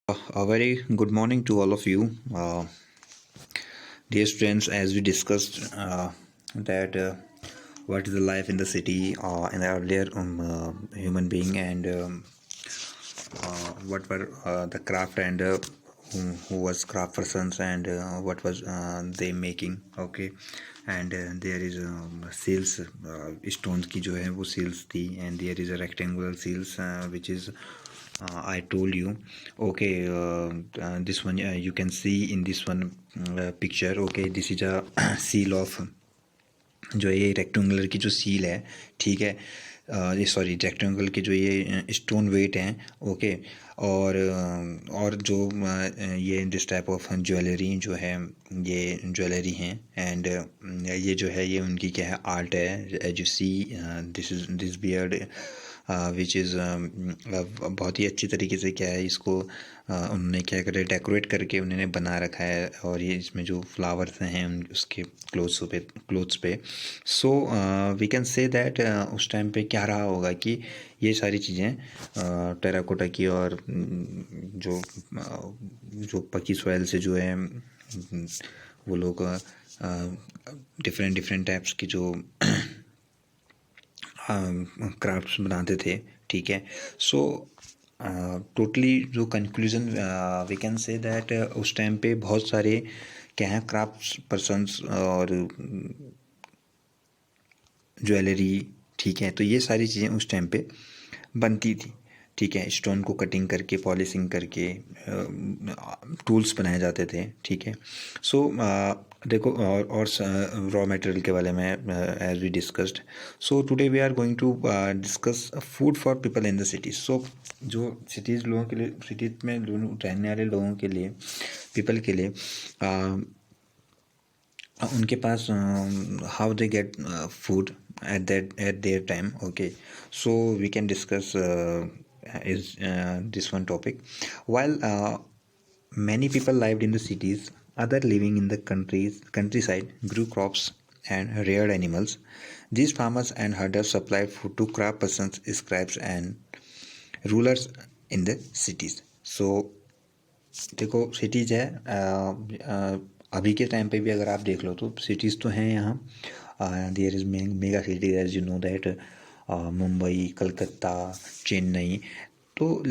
A very good morning to all of you. Dear students, as we discussed that what is the life in the city in the earlier human being and what were the craft and who was craft persons and what was they making. Okay, and there is seals stones की जो है वो seals थी and there is a rectangular seals which is I told you. Okay, this one you can see in this one picture. Okay, this is a seal of जो ये rectangular की जो seal है, ठीक है, ये सॉरी रेक्टेंगल के जो ये स्टोन वेट हैं. ओके, और जो ये दिस टाइप ऑफ ज्वेलरी जो है ये ज्वेलरी हैं एंड ये जो है ये उनकी क्या है आर्ट है. As you see this beard which is बहुत ही अच्छी तरीके से क्या है इसको उन्होंने क्या करे डेकोरेट करके उन्होंने बना रखा है. और ये इसमें जो फ्लावर्स हैं उसके क्लोथ्स पे so we can say that उस टाइम पे क्या रहा होगा कि ये सारी चीज़ें टेराकोटा की और जो पकी सॉइल से जो है वो लोग डिफरेंट टाइप्स की जो क्राफ्ट्स बनाते थे. ठीक है, सो टोटली जो conclusion we can say that उस टाइम पे बहुत सारे क्या हैं क्राफ्ट्स पर्सन्स और ज्वेलरी. ठीक है, तो ये सारी चीज़ें उस टाइम पे बनती थी. ठीक है, स्टोन को कटिंग करके पॉलिशिंग करके टूल्स बनाए जाते थे. ठीक है, सो देखो और रॉ मटेरियल के बारे में as we discussed. So today we are going to discuss food for people in the cities. So जो सिटीज़ लोगों के लिए सिटीज़ में रहने वाले लोगों के लिए पीपल के लिए उनके पास how they get food at their time. Okay, so we can discuss is this one topic. While many people lived in the cities, other living in the countryside grew crops and reared animals. These farmers and herders supplied food to craft persons, scribes and rulers in the cities. So देखो cities है अभी के time पे भी अगर आप देख लो तो सिटीज़ तो हैं यहाँ. There is mega cities as you know that Mumbai, Calcutta, Chennai. तो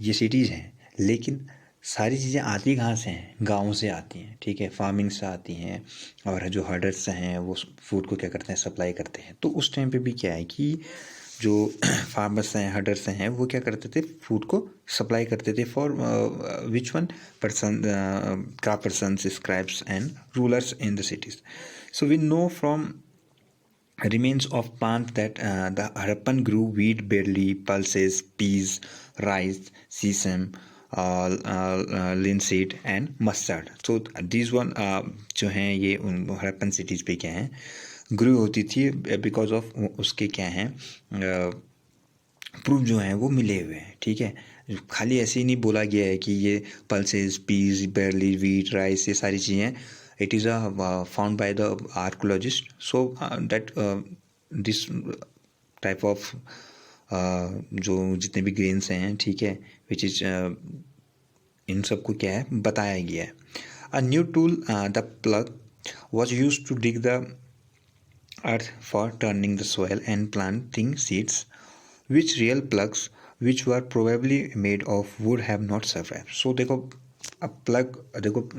ये सिटीज़ हैं, लेकिन सारी चीज़ें आती कहाँ से हैं? गाँव से आती हैं. ठीक है, फार्मिंग से आती हैं और जो हर्डर्स हैं वो फूड को क्या करते हैं सप्लाई करते हैं. तो उस टाइम पे भी क्या है कि जो फार्मर्स हैं हर्डर्स हैं वो क्या करते थे फूड को सप्लाई करते थे for which one person craft persons, scribes and rulers in the cities. So we know from remains of plants that the Harappan grew wheat, barley, pulses, peas, rice, sesame, linseed and mustard. So these one जो हैं ये Harappan cities पे क्या हैं ग्रू होती थी because of उसके क्या हैं प्रूफ जो हैं वो मिले हुए हैं. ठीक है, खाली ऐसे ही नहीं बोला गया है कि ये pulses, peas, barley, wheat, rice ये सारी चीज़ें. It is found by the archaeologist. So that this type of जो जितने भी ग्रेन्स हैं, ठीक है, which is इन सबको क्या है बताया गया है. A new tool, the plug, was used to dig the earth for turning the soil and planting seeds, which real plugs which were probably made of wood have not survived. So देखो अब plug देखो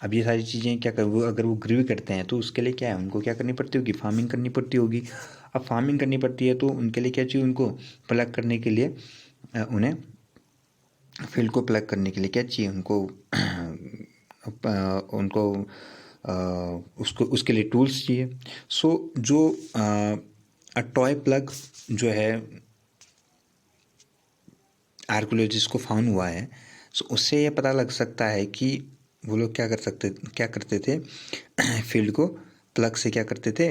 अब ये सारी चीज़ें क्या कर वो अगर वो ग्रीव करते हैं तो उसके लिए क्या है उनको क्या करनी पड़ती होगी फार्मिंग करनी पड़ती होगी. अब फार्मिंग करनी पड़ती है तो उनके लिए क्या चाहिए उनको प्लग करने के लिए उन्हें फील्ड को प्लग करने के लिए क्या चाहिए उनको उसको उसके लिए टूल्स चाहिए. सो जो टॉय प्लग जो है आर्कियोलॉजिस्ट को फाउंड हुआ है, सो उससे ये पता लग सकता है कि वो लोग क्या करते थे फील्ड को प्लग से क्या करते थे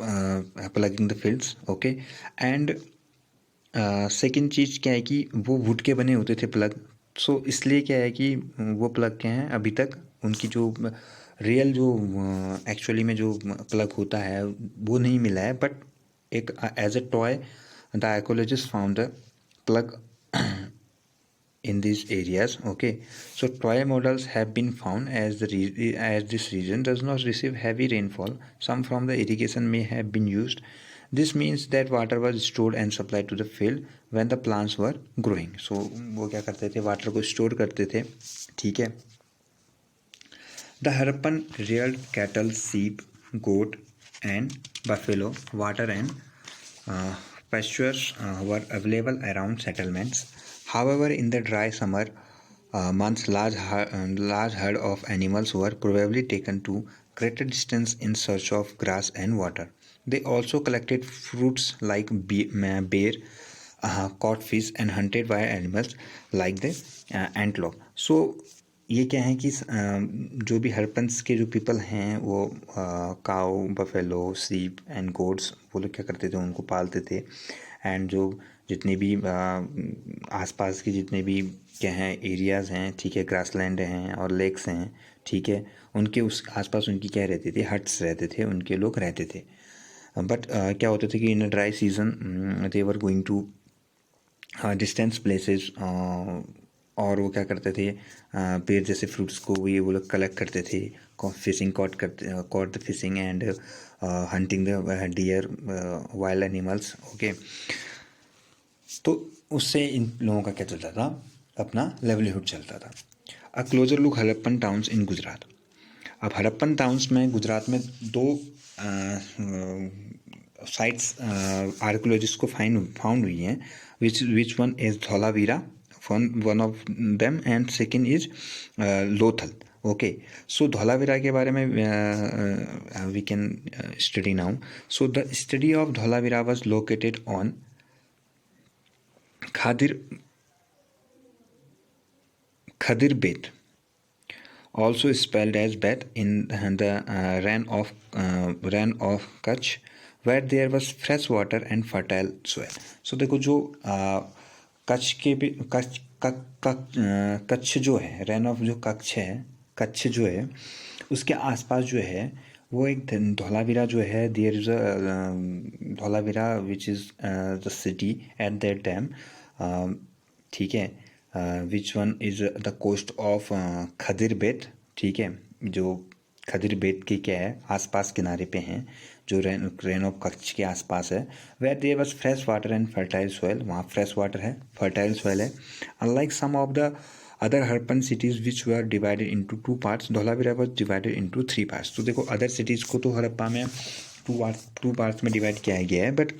ploughing the fields. Okay, and second चीज़ क्या है कि वो वुड के बने होते थे प्लग. सो इसलिए क्या है कि वो प्लग क्या हैं अभी तक उनकी जो रियल जो एक्चुअली में जो प्लग होता है वो नहीं मिला है. बट एक as a toy the archaeologist found the plug in these areas. Okay, so toy models have been found as as this region does not receive heavy rainfall. Some from the irrigation may have been used. This means that water was stored and supplied to the field when the plants were growing. So वो क्या करते थे, water को store करते थे. ठीक है. The Harappan reared cattle, sheep, goat, and buffalo. Water and uh, pastures were available around settlements. However, in the dry summer months, large herd of animals were probably taken to greater distance in search of grass and water. They also collected fruits like bear, caught fish, and hunted wild animals like the antelope. So ये क्या है कि जो भी हरपन्स के जो people हैं वो काऊ, बफेलो, सीप एंड गोट्स वो लोग क्या करते थे, उनको पालते थे. एंड जो जितने भी आसपास के जितने भी क्या हैं एरियाज़ हैं, ठीक है, ग्रासलैंड हैं और लेक्स हैं, ठीक है, उनके उस आसपास उनकी क्या रहती थी, हट्स रहते थे, उनके लोग रहते थे. बट क्या होता था कि in dry season they were going to distance places, और वो क्या करते थे, पेड़ जैसे फ्रूट्स को वो लोग कलेक्ट करते थे, fishing caught the fishing and hunting the deer, wild animals. Okay, तो उससे इन लोगों का क्या चलता था, अपना लेवलीहुड चलता था. A closer look Harappan towns in Gujarat. अब हड़प्पन टाउन्स में गुजरात में दो साइट्स आर्कोलॉजिस्ट को फाउंड हुई हैं. Which one is Dholavira, one of them, and second is Lothal. Okay, so Dholavirra के बारे में we can study now. So the study of Dholavirra was located on Khadir Bet, also spelled as Bet, in the Rann of Kutch, where there was fresh water and fertile soil. So देखो जो कच्छ के भी कच्छ जो है, ran off जो कच्छ जो है उसके आसपास जो है वो एक धौलावीरा जो है, there is a Dholavira which is the city at that time. ठीक है, which one is the coast of Khadir Bet. ठीक है, जो खदिर बेट के क्या है आसपास किनारे पे हैं, जो रेन ऑफ कच्छ के आसपास है. Where there was fresh water and fertile soil, वहाँ फ्रेश वाटर है, फर्टाइल सॉइल है. Unlike some of the other Harappan cities which were divided into 2 parts, Dholavira was divided into 3 parts. तो देखो अदर सिटीज़ को तो हड़प्पा में 2 पार्ट्स में divide किया गया है, but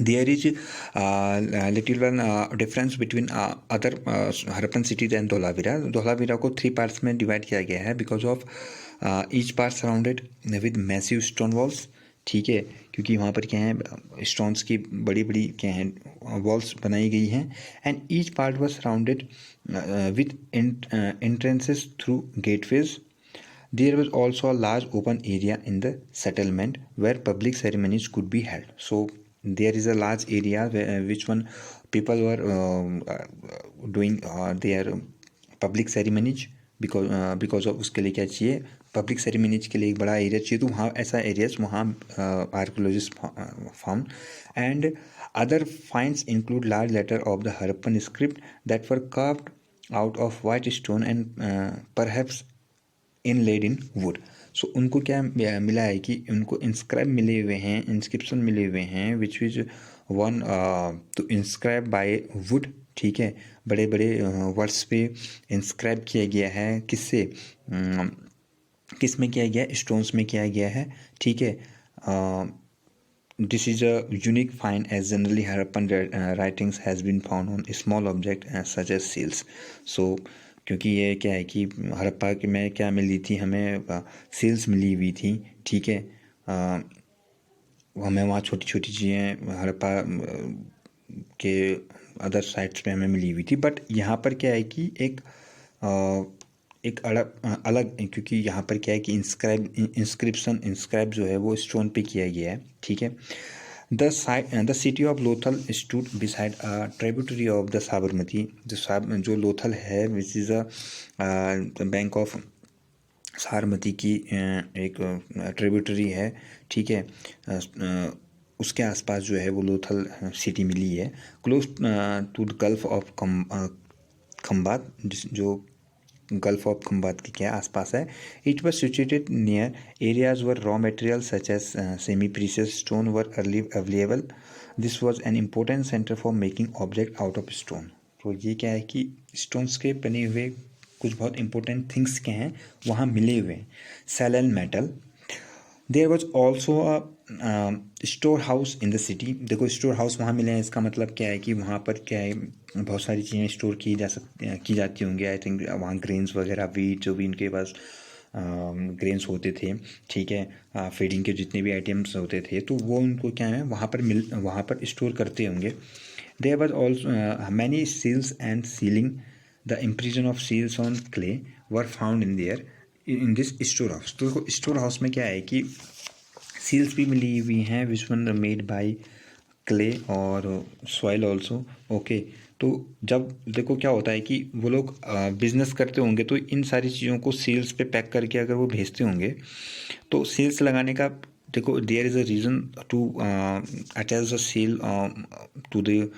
there is little one difference between other Harappan cities and Dholavira. Dholavira को 3 parts में divide किया गया है because of each part surrounded with massive stone walls. ठीक है, क्योंकि वहाँ पर क्या है स्टोन्स की बड़ी बड़ी क्या हैं वॉल्स बनाई गई हैं. And each part was surrounded with entrances through gateways. There was also a large open area in the settlement where public ceremonies could be held. So there is a large area which one people were doing their public ceremonies, because of उसके लिए क्या चाहिए, public ceremonies के लिए एक बड़ा area चाहिए. तो वहाँ ऐसा एरियाज वहाँ archaeologist found. And other finds include large letter of the Harappan script that were carved out of white stone and perhaps inlaid in wood. So उनको क्या मिला है कि उनको इंस्क्राइब मिले हुए हैं, इंस्क्रिप्शन मिले हुए हैं which is one to inscribe by wood. ठीक है, बड़े बड़े वर्ड्स पे इंस्क्राइब किया गया है. किससे, किस में किया गया है, स्टोन्स में किया गया है. ठीक है, this is a unique find as generally Harappan writings has been found on small object such as seals. So क्योंकि ये क्या है कि हड़प्पा के में क्या मिली थी, हमें सील्स मिली हुई थी. ठीक है, हमें वहाँ छोटी छोटी चीज़ें हड़प्पा के अदर साइट्स पे हमें मिली हुई थी. बट यहाँ पर क्या है कि एक अलग क्योंकि यहाँ पर क्या है कि इंस्क्रिप्शन जो है वो स्टोन पे किया गया है. ठीक है. The city of Lothal stood beside a tributary of the Sabarmati. जो लोथल है which is a bank of Sabarmati की एक ट्रिब्यूटरी है. ठीक है, उसके आसपास जो है वो लोथल सिटी मिली है. Close to the gulf of Khambhat, जो गल्फ ऑफ खंबात के क्या आसपास है. It was situated near areas were raw material such as semi precious stone were early available. This was an important centre for making object out of stone. तो ये क्या है कि स्टोन्स के बने हुए कुछ बहुत इंपॉर्टेंट थिंग्स के हैं वहाँ मिले हुए हैं. Shell and metal. There was also a store house in the city. देखो स्टोर हाउस वहाँ मिले हैं, इसका मतलब क्या है कि वहाँ पर क्या है बहुत सारी चीज़ें स्टोर की जाती होंगी. आई थिंक वहाँ ग्रेन्स वगैरह वीट जो भी इनके पास ग्रेन्स होते थे, ठीक है, फीडिंग के जितने भी आइटम्स होते थे तो वो उनको क्या है वहाँ पर स्टोर करते होंगे. There was also many seals and sealing. The impression of seals on clay were found in this store house. तो स्टोर हाउस में क्या है कि सील्स भी मिली हुई हैं which one made by clay और सॉइल ऑल्सो. ओके, तो जब देखो क्या होता है कि वो लोग बिजनेस करते होंगे तो इन सारी चीज़ों को सील्स पे पैक करके अगर वो भेजते होंगे तो सील्स लगाने का देखो there is a reason to attach the seal to the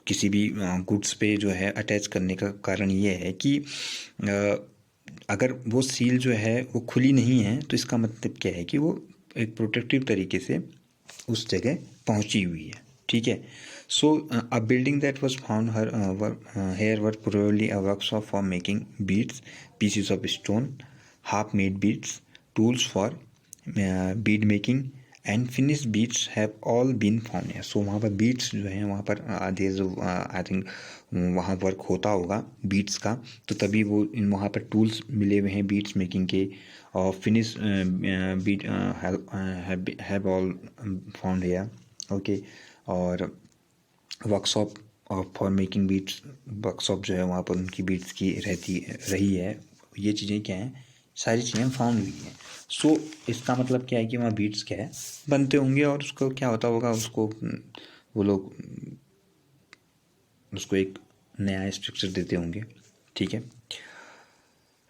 किसी भी गुड्स पे जो है अटैच करने का कारण ये है कि अगर वो सील जो है वो खुली नहीं है तो इसका मतलब क्या है कि वो एक प्रोटेक्टिव तरीके से उस जगह पहुंची हुई है, ठीक है. So a building that was found here were probably a workshop for making beads, pieces of stone, half made beads, tools for bead making and finish beads have all been found. So वहाँ पर beats जो हैं वहाँ पर I think वहाँ work होता होगा beats का, तो तभी वो इन वहाँ पर टूल्स मिले हुए हैं बीट्स मेकिंग के. और finish bead have all found here. Okay, और workshop for making beads, workshop जो है वहाँ पर उनकी बीट्स की रही है. ये चीज़ें क्या हैं, सारी चीज़ें फाउंड हुई हैं. सो इसका मतलब क्या है कि वहाँ बीट्स क्या है बनते होंगे और उसको क्या होता होगा, उसको वो लोग उसको एक नया स्ट्रक्चर देते होंगे, ठीक है.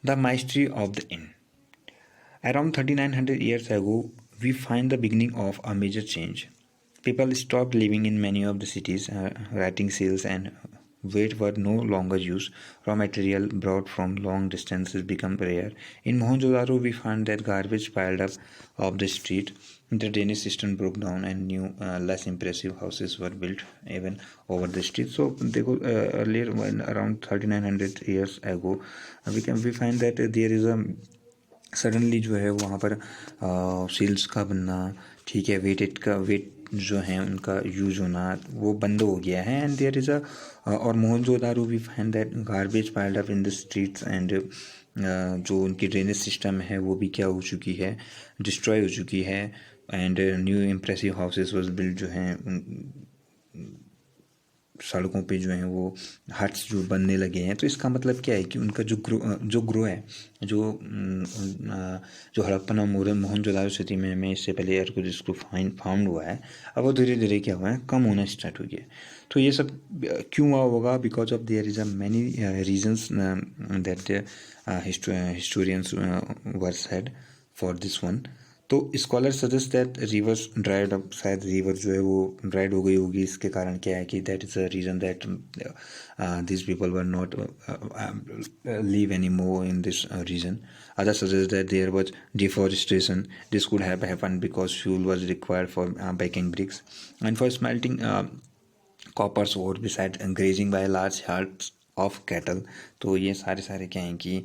The mystery of the end. Around 3900 years ago, we find the beginning of a major change. People stopped living in many of the cities. Writing seals and weight were no longer used. Raw material brought from long distances became rare. In Mohenjo-daro, we found that garbage piled up off the street. The drainage system broke down, and new, less impressive houses were built even over the street. So, earlier, around 3900 years ago, we find that there is a suddenly जो है वहाँ पर seals का बनना, ठीक है, wait जो है उनका यूज होना वो बंद हो गया है. एंड देयर इज़ और Mohenjodaro we find that garbage piled up in the streets and जो उनकी ड्रेनेज सिस्टम है वो भी क्या हो चुकी है, डिस्ट्रॉय हो चुकी है. And new impressive houses was build, जो हैं सड़कों पे जो हैं वो हट्स जो बनने लगे हैं. तो इसका मतलब क्या है कि उनका जो ग्रो है, जो हड़प्पन और मोहनजोदारो सिटी में इससे पहले एयर को जिसको फाउंड हुआ है, अब वो धीरे धीरे क्या हुआ है, कम होना स्टार्ट हो गया. तो ये सब क्यों हुआ होगा, because of there is a many reasons that historians were said for this one. तो scholar suggest that rivers dried up, शायद रिवर जो है वो ड्राइड हो गई होगी. इसके कारण क्या है कि that is a reason that this people were not live anymore in this region. Others suggest that there was deforestation. This could have happened because fuel was required for baking bricks and for smelting coppers और beside grazing by large herds of cattle. तो ये सारे क्या हैं कि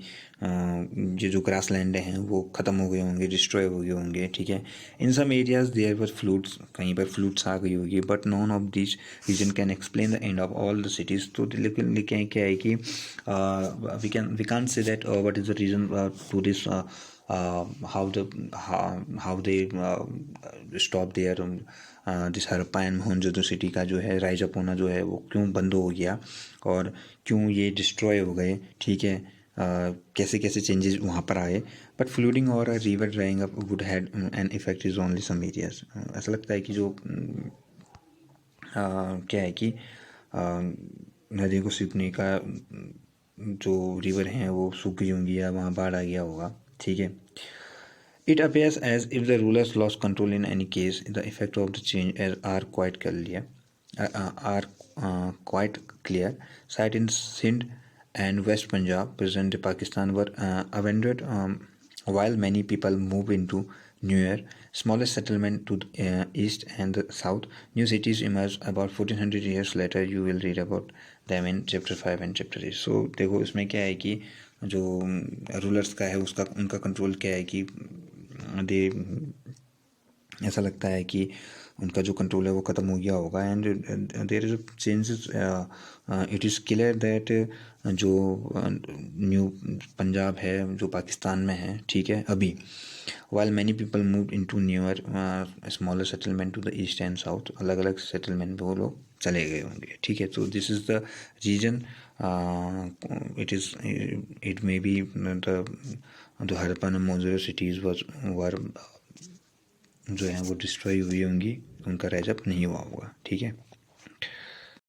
ये जो grass land हैं वो ख़त्म हो गए होंगे, डिस्ट्रॉय हो गए होंगे, ठीक है. In some areas there were floods, कहीं पर फ्लूड्स आ गई होगी, but none of this reason can explain the end of all the cities. तो लेकिन क्या है कि we can say that what is the reason to this, how they stop their this Harappa and Mohenjodaro city का जो है राइज अप होना जो है वो क्यों बंद हो गया और क्यों ये डिस्ट्रॉय हो गए, ठीक है. कैसे कैसे चेंजेस वहाँ पर आए. बट फ्लूडिंग और river drying up would had an effect is only some areas. ऐसा लगता है कि जो क्या है कि नदियों को सूखने का जो रिवर हैं वो सूख गई होंगी या वहाँ बाढ़ आ गया होगा, ठीक है. It appears as if the rulers lost control in any case. The effect of the change are quite clear. are quite clear. Sites in Sindh and West Punjab, present Pakistan, were abandoned while many people moved into newer, smaller settlement to the east and the south. New cities emerged about 1400 years later. You will read about them in chapter 5 and chapter 8. So देखो इसमें क्या है कि जो rulers का है उसका उनका कंट्रोल क्या है कि दे ऐसा लगता है कि उनका जो कंट्रोल है वो ख़त्म हो गया होगा. And there is changes. It is clear that जो न्यू पंजाब है जो पाकिस्तान में है, ठीक है, अभी while many people move in to newer smaller settlement to the east and south, अलग अलग सेटलमेंट पे वो लोग चले गए होंगे, ठीक है. तो this is the reason. It may be the Harappan major cities were जो है वो डिस्ट्रॉय हुई होंगी, उनका राइज अप नहीं हुआ होगा, ठीक है.